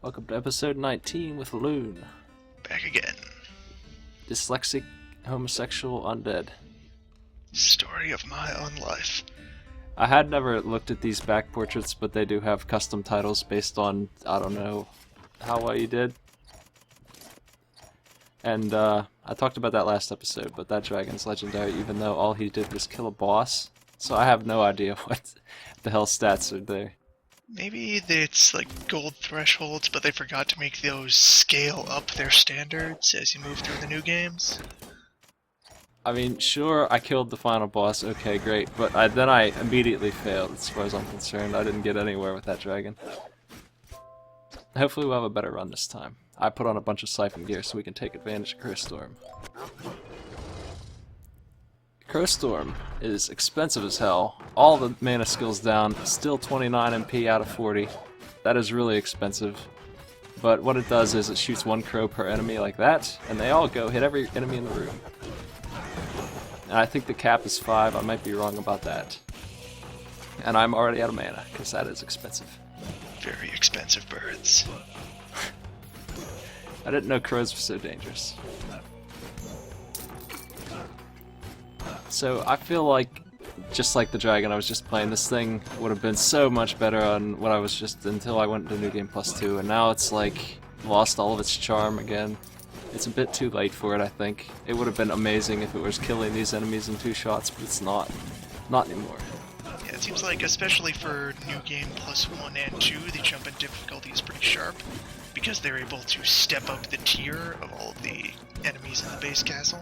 Welcome to episode 19 with Loon. Back again. Dyslexic, homosexual, undead. Story of my own life. I had never looked at these back portraits, but they do have custom titles based on, I don't know, how well you did. And I talked about that last episode, but that dragon's legendary even though all he did was kill a boss. So I have no idea what the hell stats are there. Maybe it's like gold thresholds, but they forgot to make those scale up their standards as you move through the new games. I mean, sure, I killed the final boss, okay, great, but then I immediately failed as far as I'm concerned. I didn't get anywhere with that dragon. Hopefully we'll have a better run this time. I put on a bunch of siphon gear so we can take advantage of Crowstorm. Crowstorm is expensive as hell. All the mana skills down, still 29 MP out of 40. That is really expensive. But what it does is it shoots one crow per enemy like that, and they all go hit every enemy in the room. And I think the cap is 5, I might be wrong about that. And I'm already out of mana, because that is expensive. Very expensive birds. I didn't know crows were so dangerous. So I feel like, just like the dragon I was just playing, this thing would have been so much better on what I was just until I went to New Game Plus 2, and now it's like lost all of its charm again. It's a bit too late for it, I think. It would have been amazing if it was killing these enemies in 2 shots, but it's not. Not anymore. Yeah, it seems like, especially for New Game Plus 1 and 2, the jump in difficulty is pretty sharp, because they're able to step up the tier of all of the enemies in the base castle.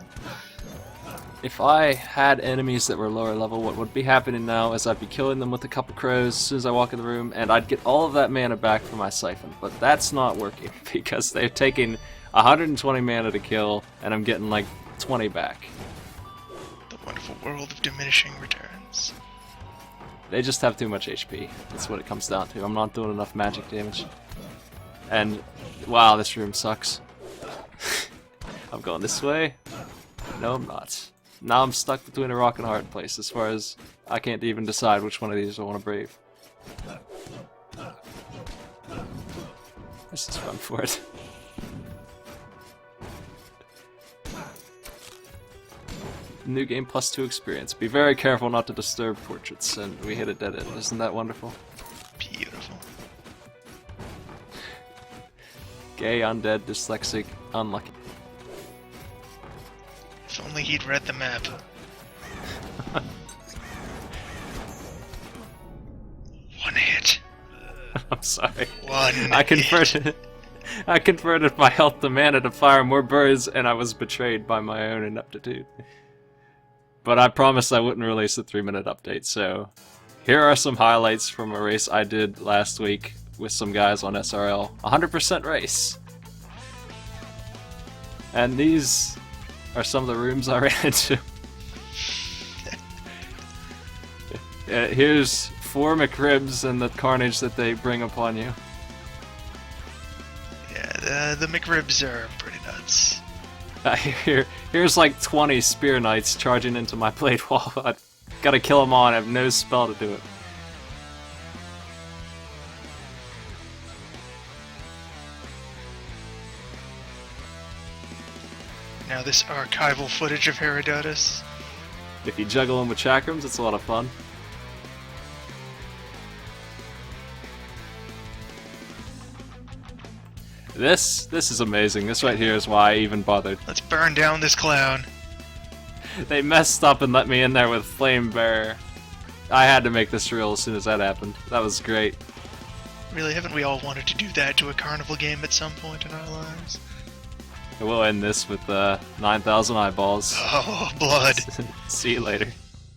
If I had enemies that were lower level, what would be happening now is I'd be killing them with a couple crows as soon as I walk in the room, and I'd get all of that mana back from my siphon. But that's not working, because they're taking 120 mana to kill, and I'm getting like 20 back. The wonderful world of diminishing returns. They just have too much HP. That's what it comes down to. I'm not doing enough magic damage. And, wow, this room sucks. I'm going this way. No, I'm not. Now I'm stuck between a rock and a hard place as far as I can't even decide which one of these I want to brave. Let's just run for it. New Game Plus 2 experience. Be very careful not to disturb portraits, and we hit a dead end. Isn't that wonderful? Beautiful. Gay, undead, dyslexic, unlucky. If only he'd read the map. One hit. I'm sorry. One I converted my health to mana to fire more birds, and I was betrayed by my own ineptitude. But I promised I wouldn't release a 3-minute update, so here are some highlights from a race I did last week with some guys on SRL. 100% race. And these are some of the rooms I ran into. Here's 4 McRibs and the carnage that they bring upon you. Yeah, the McRibs are pretty nuts. Here's like 20 Spear Knights charging into my blade wall. I gotta kill them all and I have no spell to do it. Now this archival footage of Herodotus. If you juggle them with chakrams, it's a lot of fun. This is amazing. This right here is why I even bothered. Let's burn down this clown. They messed up and let me in there with Flame Bearer. I had to make this real as soon as that happened. That was great. Really, haven't we all wanted to do that to a carnival game at some point in our lives? We'll end this with 9,000 eyeballs. Oh, blood. See you later.